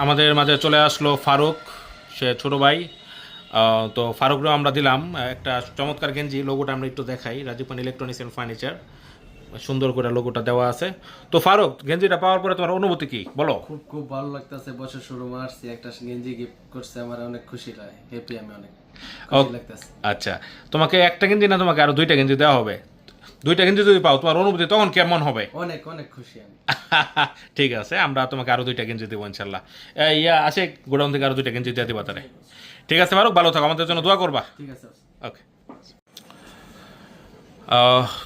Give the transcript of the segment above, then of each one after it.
আমাদের মাঝে চলে আসলো ফারুক, সে ছোট ভাই। তো ফারুকরাও আমরা দিলাম একটা চমৎকার গেঞ্জি। লোগোটা আমরা একটু দেখাই, রাজীব পান ইলেকট্রনিক্স অ্যান্ড ফার্নিচার, সুন্দর করে লোগোটা দেওয়া আছে। তো ফারুক, গেঞ্জিটা পাওয়ার পরে তোমার অনুভূতি কি বলো? খুব খুব ভালো লাগতেছে। বছর শুরু মারছি, একটা গেঞ্জি গিফট করছে, আমার অনেক খুশি লাগে, হ্যাপি, আমি অনেক খুশি লাগতেছে। আচ্ছা, তোমাকে একটা গেঞ্জি না, তোমাকে আরো দুইটা গেঞ্জি দেওয়া হবে। দুইটা গেঞ্জি যদি পাও, তোমার অনুভূতি তখন কেমন হবে? অনেক অনেক খুশি আমি। ঠিক আছে, আমরা তোমাকে আরো দুইটা গেঞ্জি দেবো ইনশাল্লাহ। আসে গোডাউন থেকে আরো দুইটা গেঞ্জি দিয়ে দিবা তারে। ঠিক আছে ফারুক, ভালো থাকো, আমাদের জন্য দোয়া করবা। ঠিক আছে। ওকে।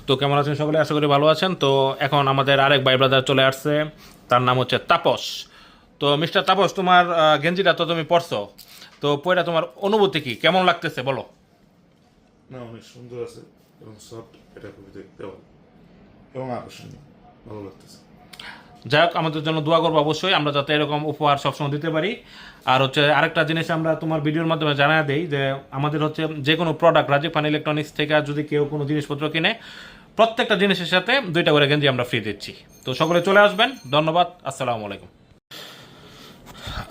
তো কেমন আছেন সকলে? আশা করি ভালো আছেন। তো এখন আমাদের আরেক ভাই ব্রাদার চলে আসছে, তার নাম হচ্ছে তাপস। তো মিস্টার তাপস, তোমার গেঞ্জিটা তো তুমি পরছো, তো পয়টা তোমার অনুভূতি কি, কেমন লাগতেছে বলো? না, অনেক সুন্দর আছে এবং সফট, এটা খুবই দেখতে ভালো এবং আকর্ষণীয়, ভালো লাগতেছে। যাই হোক, আমাদের জন্য দোয়া করবো অবশ্যই, আমরা যাতে এরকম উপহার সবসময় দিতে পারি। আর হচ্ছে আরেকটা জিনিস আমরা তোমার ভিডিওর মাধ্যমে জানিয়ে দিই যে আমাদের হচ্ছে যে কোনো প্রোডাক্ট রাজীব পান ইলেকট্রনিক্স থেকে যদি কেউ কোনো জিনিসপত্র কিনে, প্রত্যেকটা জিনিসের সাথে দুইটা করে গেঞ্জি আমরা ফ্রি দিচ্ছি। তো সকলে চলে আসবেন, ধন্যবাদ। আসসালামু আলাইকুম।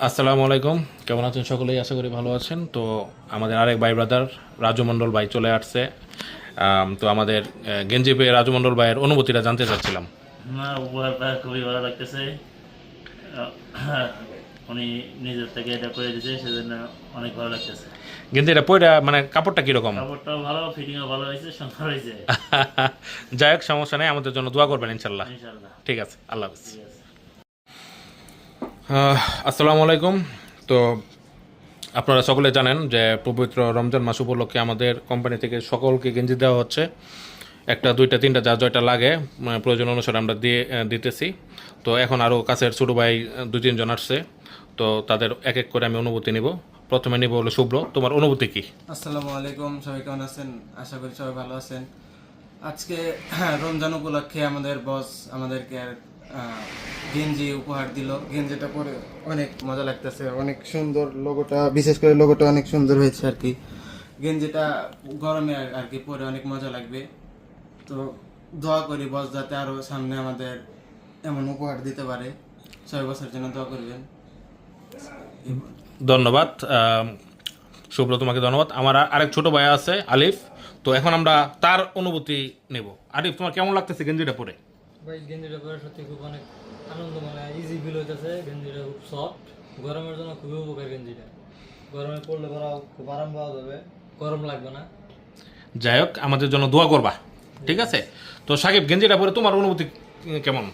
আসসালামু আলাইকুম, কেমন আছেন সকলেই? আশা করি ভালো আছেন। তো আমাদের আরেক ভাই ব্রাদার রাজু মণ্ডল ভাই চলে আসছে। তো আমাদের গেঞ্জি পেয়ে রাজু মণ্ডল ভাইয়ের অনুভূতিটা জানতে চাচ্ছিলাম। না, উপহারটা খুবই ভালো লাগতেছে। উনি নিজের থেকে এটা করে দিয়েছে, সেজন্য অনেক ভালো লাগতেছে। গেঞ্জিটা পয়টা মানে কাপড়টা কিরকম? কাপড়টাও ভালো, ফিটিংও ভালো হয়েছে, সুন্দর হয়েছে। যাই হোক, সমস্যা নেই, আমাদের জন্য দোয়া করবেন ইনশাল্লাহ। ইনশাআল্লাহ। ঠিক আছে, আল্লাহ হাফিজ। ঠিক আছে। আসসালামু আলাইকুম। তো আপনারা সকলে জানেন যে পবিত্র রমজান মাস উপলক্ষে আমাদের কোম্পানি থেকে সকলকে গেঞ্জি দেওয়া হচ্ছে, একটা দুইটা তিনটা যা জয়টা লাগে প্রয়োজন অনুসারে আমরা দিতেছি। তো এখন আরও কাছের ছোটো ভাই দুই তিনজন আসছে, তো তাদের এক এক করে আমি অনুভূতি নিব। প্রথমে নিব হলো শুভ্র, তোমার অনুভূতি কি? আসসালামু আলাইকুম, সবাই কেমন আছেন? আশা করি সবাই ভালো আছেন। আজকে রমজান উপলক্ষে আমাদের বস আমাদেরকে গেঞ্জি উপহার দিল। গেঞ্জিটা পরে অনেক মজা লাগতেছে, অনেক সুন্দর লোগোটা, বিশেষ করে লোগোটা অনেক সুন্দর হয়েছে আর কি। গেঞ্জিটা গরমে আর কি পরে অনেক মজা লাগবে। তো দোয়া করি বস যাতে আরো সামনে আমাদের এমন উপহার দিতে পারে। 6 বছর জন্য দোয়া করবেন। ধন্যবাদ শুভ্র, তোমাকে ধন্যবাদ। আমার আরেক ছোট ভাই আছে আলিফ, তো এখন আমরা তার অনুভূতি নেব। আলিফ, তোমার কেমন লাগতেছে গেঞ্জিটা পরে? ভাই গেঞ্জিটা পরে সত্যি খুব অনেক আনন্দ, মানে ইজি ফিল হইতেছে। গেঞ্জিটা খুব সফট, গরমের জন্য খুবই উপকার গেঞ্জিটা। গরমে পরলে পরাও খুব আরাম পাওয়া যাবে, গরম লাগবে না। যাই হোক, আমাদের জন্য দোয়া করবা, ঠিক আছে? তো সাকিব, গেঞ্জিটা পরে তোমার অনুভূতি কেমন?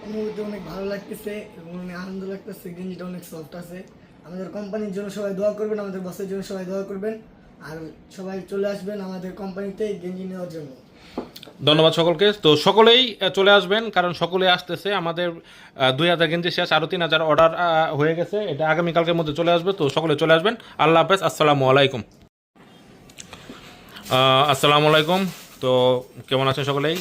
অনুভূতি অনেক ভালো লাগতেছে এবং অনেক আনন্দ লাগতেছে। গেঞ্জিটা অনেক সফট আছে। আমাদের কোম্পানির জন্য সবাই দোয়া করবেন, আমাদের বসের জন্য সবাই দোয়া করবেন, আর সবাই চলে আসবেন আমাদের কোম্পানিতে গেঞ্জি নেওয়ার জন্য। ধন্যবাদ সকলকে। তো সকলেই চলে আসবেন, কারণ সকলেই আসতেছে। আমাদের 2000 গেঞ্জি শেষ, আরও 3000 অর্ডার হয়ে গেছে, এটা আগামীকালকের মধ্যে চলে আসবে। তো সকলে চলে আসবেন। আল্লাহ হাফেজ, আসসালামু আলাইকুম। আসসালামু আলাইকুম। তো কেমন আছেন সকলেই?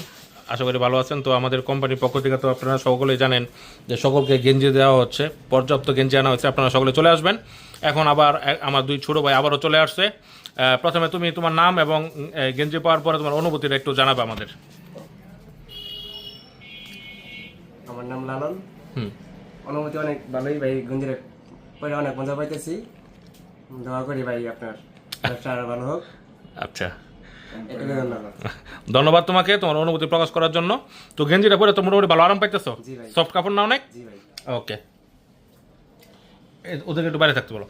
আশা করি ভালো আছেন। তো আমাদের কোম্পানির পক্ষ থেকে তো আপনারা সকলেই জানেন যে সকলকে গেঞ্জি দেওয়া হচ্ছে, পর্যাপ্ত গেঞ্জি আনা হচ্ছে। আপনারা সকলে চলে আসবেন। এখন আবার আমার দুই ছোটো ভাই আবারও চলে আসছে। প্রথমে তুমি তোমার নাম এবং গেঞ্জি পাওয়ার পরে তোমার অনুভূতিটা একটু জানাবে আমাদের। আমার নাম লালন। অনুমতি অনেক ভালোই ভাই, গঞ্জিরে পরে অনেক মজা পাইতেছি। দোয়া করি ভাই আপনার ব্যবসা আরো ভালো হোক। আচ্ছা, এটুকু ধন্যবাদ। ধন্যবাদ তোমাকে তোমার অনুভূতি প্রকাশ করার জন্য। তো গেঞ্জিটা পরে তো মোটামুটি ভালো আরাম পাইতেছো? জি ভাই। সফট কাপড় না অনেক? জি ভাই। ওকে, ওদেরকে একটু বাইরে থাকতে বলো।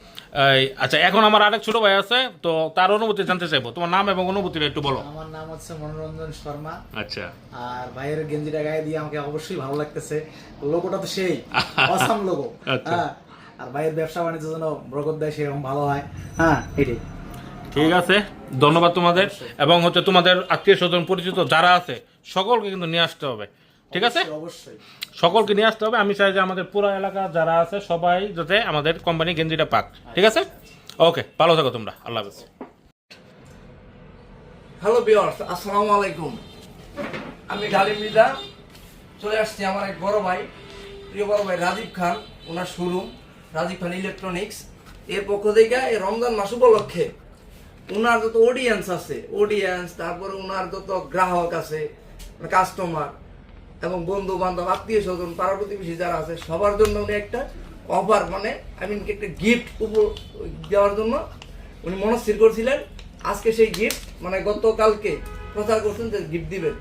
আচ্ছা, এখন আমার আরেক ছোট ভাই আছে, তো তার অনুভূতি জানতে চাইবো। তোমার নাম এবং অনুভূতিটা একটু বলো। আমার নাম হচ্ছে মনোরঞ্জন শর্মা। আচ্ছা, আর ভাইয়ের গেঞ্জিটা গায়ে দিয়ে আমাকে অবশ্যই ভালো লাগতেছে। লোগোটা তো সেই অসাম লোগো। আচ্ছা। হ্যাঁ, আর ভাইয়ের ব্যবসা বাণিজ্যের জন্য বরকত দেয়, সেরকম ভালো হয়। হ্যাঁ, এটাই। ঠিক আছে, ধন্যবাদ তোমাদের। এবং হচ্ছে তোমাদের আত্মীয় স্বজন পরিচিত যারা আছে সকলকে কিন্তু নিয়ে আসতে হবে, ঠিক আছে? অবশ্যই সকলকে নিয়ে আসতে হবে। আমি চাই যে আমাদের পুরো এলাকা যারা আছে সবাই যাতে আমাদের কোম্পানি গেঞ্জিটা পাক, ঠিক আছে? ওকে, ভালো থাকো তোমরা, আল্লাহ হাফেজ। হ্যালো ভিউয়ার্স, আসসালামু আলাইকুম। আমি ডালিম মৃদা চলে আসছি আমার এক বড় ভাই, প্রিয় বড় ভাই রাজীব খান, ওনার শোরুম রাজীব খান ইলেকট্রনিক্স এর পক্ষ থেকে এই রমজান মাস উপলক্ষে ওনার যত অডিয়েন্স তারপরে ওনার যত গ্রাহক আছে, কাস্টমার এবং বন্ধু বান্ধব আত্মীয় স্বজন পাড়া প্রতিবেশী যারা আছে সবার জন্য উনি একটা অফার মানে একটা গিফট দেওয়ার জন্য উনি মনস্থির করছিলেন। আজকে সেই গিফট মানে গতকালকে প্রচার করছেন যে গিফট দিবেন।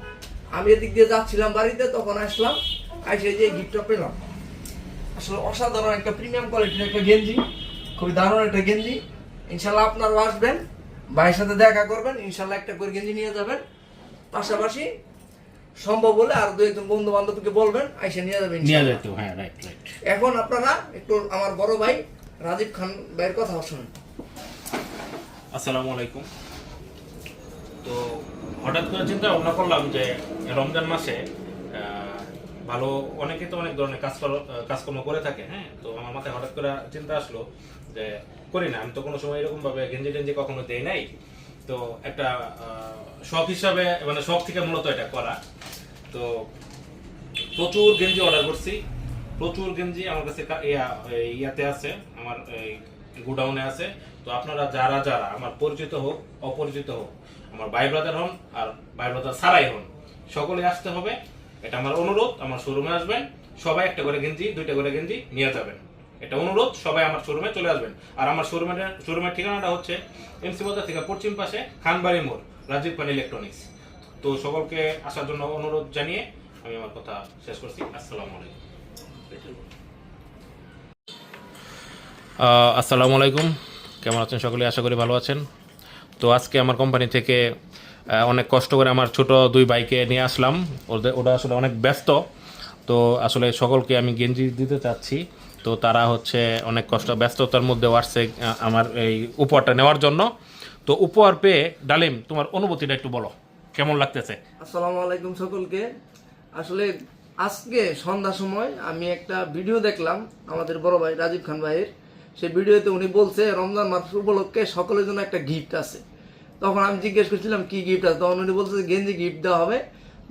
আমি এদিক দিয়ে যাচ্ছিলাম বাড়িতে, তখন আসলাম, এসে যে গিফটটা পেলাম। আসলে অসাধারণ একটা প্রিমিয়াম কোয়ালিটির একটা গেঞ্জি, খুবই দারুণ একটা গেঞ্জি। ইনশাল্লাহ আপনারাও আসবেন, ভাইয়ের সাথে দেখা করবেন, ইনশাল্লাহ একটা করে গেঞ্জি নিয়ে যাবেন। পাশাপাশি সম্ভব হলে আর 2-1 বন্ধু বান্ধবকে বলবেন, আইসা নিয়ে যাবেন নিয়ে ইনশাল্লাহ। যেত, হ্যাঁ, রাইট রাইট। এখন আপনারা একটু আমার বড় ভাই রাজীব খান ভাইয়ের কথা শুনুন। আসসালামু আলাইকুম। তো হঠাৎ করে চিন্তা ভাবনা করলাম যে রমজান মাসে ভালো অনেকে তো অনেক ধরনের কাজকর্ম করে থাকে, হ্যাঁ। তো আমার মাথায় হঠাৎ করে চিন্তা আসলো যে করি না, আমি তো কোনো সময় এরকম ভাবে গেঞ্জি টেঞ্জি কখনো দেই নাই। তো একটা শখ হিসাবে, মানে শখ থেকে মূলত এটা করা। তো প্রচুর গেঞ্জি অর্ডার করছি, প্রচুর গেঞ্জি আমার কাছে ইয়াতে আছে, আমার গোডাউনে আছে। তো আপনারা যারা যারা আমার পরিচিত হোক অপরিচিত হোক, আমার ভাই ব্রাদার হন আর ভাই ব্রাদার ছাড়াই হন, সকলে আসতে হবে, এটা আমার অনুরোধ। আমার শোরুমে আসবেন, সবাই একটা করে গেঞ্জি 2টা করে গেঞ্জি নিয়ে যাবেন, এটা অনুরোধ। সবাই আমার শোরুমে চলে আসবেন। আর আমার শোরুমের ঠিকানাটা হচ্ছে এমসি বাজার থেকে পশ্চিম পাশে খানবাড়ি মোড়, রাজীব খান ইলেকট্রনিক্স। তো সকলকে আসার জন্য অনুরোধ জানিয়ে আমি আমার কথা শেষ করছি। আসসালামু আলাইকুম। আসসালামু আলাইকুম, কেমন আছেন সকলে? আশা করি ভালো আছেন। তো আজকে আমার কোম্পানি থেকে অনেক কষ্ট করে আমার ছোট 2 ভাইকে নিয়ে আসলাম। ওরা আসলে অনেক ব্যস্ত, তো আসলে সকলকে আমি গেঞ্জি দিতে চাচ্ছি। তো তারা হচ্ছে অনেক কষ্ট ব্যস্ততার মধ্যে আসছে আমার এই উপহারটা নেওয়ার জন্য। তো উপহার পেয়ে ডালিম, তোমার অনুভূতিটা একটু বলো, কেমন লাগতেছে? আসসালামু আলাইকুম সকলকে। আসলে আজকে সন্ধ্যার সময় আমি একটা ভিডিও দেখলাম আমাদের বড় ভাই রাজীব খান ভাইয়ের। সেই ভিডিওতে উনি বলছে রমজান মাস উপলক্ষে সকলের জন্য একটা গিফট আছে। তখন আমি জিজ্ঞেস করছিলাম কি গিফট আছে, তখন উনি বলছে গেঞ্জি গিফট দেওয়া হবে।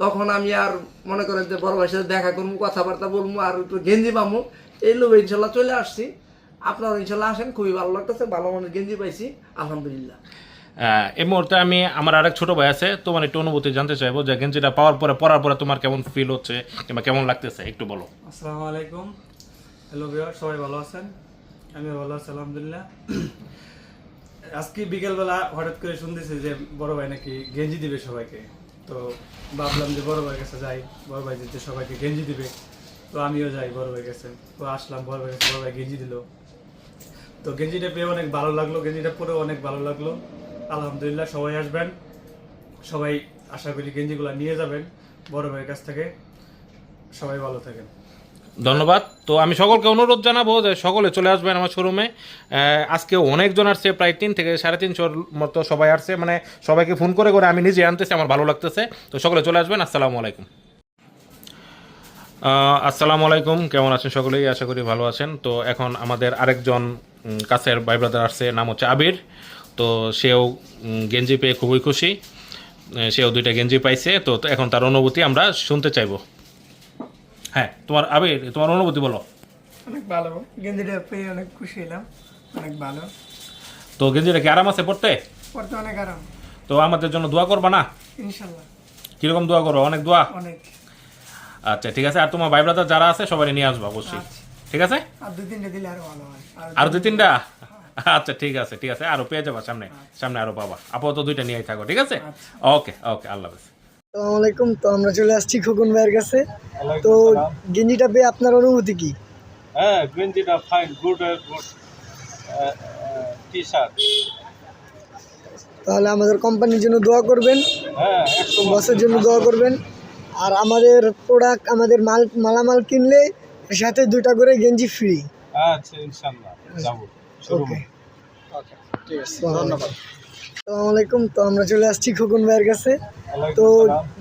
তখন আমি আর মনে করেন যে বড় ভাইয়ের সাথে দেখা করবো, কথাবার্তা বলবো, আর একটু গেঞ্জি পাবো, এই লোভে ইনশাল্লাহ চলে আসছি। আপনারা ইনশাল্লাহ আসেন, খুবই ভালো লাগতেছে, ভালো মানের গেঞ্জি পাইছি আলহামদুলিল্লাহ। এই মুহূর্তে আমি আমার আরেক ছোট ভাই আছে, তোমার একটু অনুভূতি জানতে চাইবো যে গেঞ্জিটা পরার পরে তোমার কেমন ফিল হচ্ছে কিংবা কেমন লাগতেছে, একটু বলো। আসসালামু আলাইকুম, হ্যালো ভিউয়ার, সবাই ভালো আছেন? আমি ভালো আছি আলহামদুলিল্লাহ। আজকে বিকেলবেলা হঠাৎ করে শুনতেছি যে বড় ভাই নাকি গেঞ্জি দিবে সবাইকে। তো ভাবলাম যে বড় ভাইয়ের কাছে যাই, বড় ভাই যে সবাইকে গেঞ্জি দিবে, তো আমিও যাই বড় ভাইয়ের কাছে। তো আসলাম বড় ভাইয়ের কাছে, বড় ভাই গেঞ্জি দিল। তো গেঞ্জিটা পেয়ে অনেক ভালো লাগলো, গেঞ্জিটা পরে অনেক ভালো লাগলো আলহামদুলিল্লাহ। সবাই আসবেন, সবাই আশা করি গেঞ্জিগুলো নিয়ে যাবেন বড় ভাইয়ের কাছ থেকে। সবাই ভালো থাকেন, ধন্যবাদ। তো আমি সকলকে অনুরোধ জানাবো যে সকলে চলে আসবেন আমার শোরুমে। আজকে অনেকজন আসছে, প্রায় 3 থেকে 350 মতো সবাই আসছে, মানে সবাইকে ফোন করে করে আমি নিজে আনতেছি, আমার ভালো লাগতেছে। তো সকলে চলে আসবেন। আসসালামু আলাইকুম। আসসালামু আলাইকুম, কেমন আছেন সকলেই? আশা করি ভালো আছেন। তো এখন আমাদের আরেকজন কাছের ভাই ব্রাদার আসছে, নাম হচ্ছে আবির। তো সেও গেঞ্জি পেয়ে খুবই খুশি, সেও 2টা গেঞ্জি পাইছে। তো এখন তার অনুভূতি আমরা শুনতে চাইবো। হ্যাঁ, তোমার আবির, তোমার অনুভূতি বলো। অনেক ভালো, গেঞ্জিটা পেয়ে অনেক খুশি হলাম, অনেক ভালো। তো গেঞ্জিটা কি আরাম আছে পড়তে? পড়তে অনেক আরাম। তো আমাদের জন্য দোয়া করবা না? ইনশাল্লাহ। কিরকম দোয়া করবো? অনেক দোয়া। অনেক। আচ্ছা ঠিক আছে। আর তোমার ভাই ব্রাদার যারা আছে সবাই নিয়ে আসবো অবশ্যই, ঠিক আছে? আর 2-3টা দিলে আরো ভালো হয়। আর 2-3টা? আচ্ছা ঠিক আছে, ঠিক আছে, আরো পেয়ে যাবা সামনে, সামনে আরো পাবা। আপাতত 2টা নিয়েই থাকো, ঠিক আছে? ওকে ওকে, আল্লাহ হাফেজ। আসসালামু আলাইকুম। তো আমরা চলে আসছি খোকন ভাইয়ের কাছে। তো গেঞ্জিটা পেয়ে আপনার অনুভূতি কি? হ্যাঁ, গেঞ্জিটা ফাইন, গুড টি শার্ট। তাহলে আমাদের কোম্পানির জন্য দোয়া করবেন, হ্যাঁ, বসের জন্য দোয়া করবেন। আর আমাদের প্রোডাক্ট, আমাদের মালামাল কিনলে এর সাথে 2টা করে গেঞ্জি ফ্রি। আচ্ছা, ইনশাআল্লাহ যাব। ওকে, ঠিক আছে, ধন্যবাদ। আসসালামু আলাইকুম। তো আমরা চলে আসছি খোকন ভাইয়ের কাছে। তো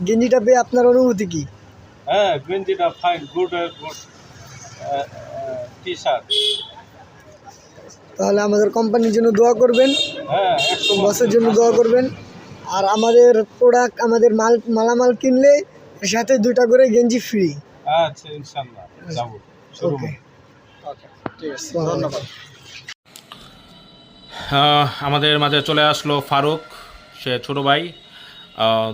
গেঞ্জিটা পেয়ে আপনার অনুভূতি কি? হ্যাঁ, গেঞ্জিটা ফাইন, গুড টি শার্ট। তাহলে আমাদের কোম্পানির জন্য দোয়া করবেন, হ্যাঁ, বসের জন্য দোয়া করবেন। আর আমাদের প্রোডাক্ট, আমাদের মালামাল কিনলে এর সাথে 2টা করে গেঞ্জি ফ্রি। আচ্ছা, ইনশাআল্লাহ যাব। ওকে, ঠিক আছে, ধন্যবাদ। আমাদের মাঝে চলে আসলো ফারুক, সে ছোট ভাই।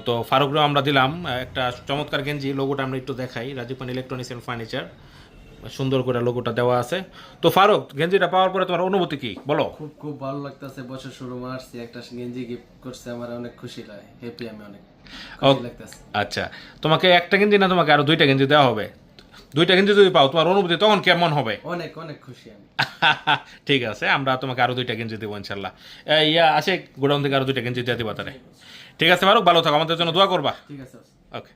তো ফারুকরাও আমরা দিলাম একটা চমৎকার গেঞ্জি, লোগোটা আমরা একটু দেখাই, রাজীব খান ইলেকট্রনিক্স অ্যান্ড ফার্নিচার। সুন্দর করে লোগোটা দেওয়া আছে। তো ফারুক, গেঞ্জিটা পাওয়ার পরে তোমার অনুভূতি কি বলো? খুব খুব ভালো লাগতেছে, বছর শুরু মারছি, একটা গেঞ্জি গিফট করছে, আমার অনেক খুশি লাগে, হ্যাপি, আমি অনেক খুশি লাগতেছে। আচ্ছা, তোমাকে একটা গেঞ্জি না তোমাকে আরো 2টা গেঞ্জি দেওয়া হবে? 2টা গেঞ্জি যদি পাও তোমার অনুভূতি তখন কেমন হবে? অনেক অনেক খুশি আমি। ঠিক আছে, আমরা তোমাকে আরো 2টা গেঞ্জি দেবো ইনশাল্লাহ। আসে গোডাউন থেকে আরো 2টা গেঞ্জি দিয়ে দিবা তারে। ঠিক আছে ফারুক, ভালো থাকো, আমাদের জন্য দোয়া করবা। ঠিক আছে। ওকে।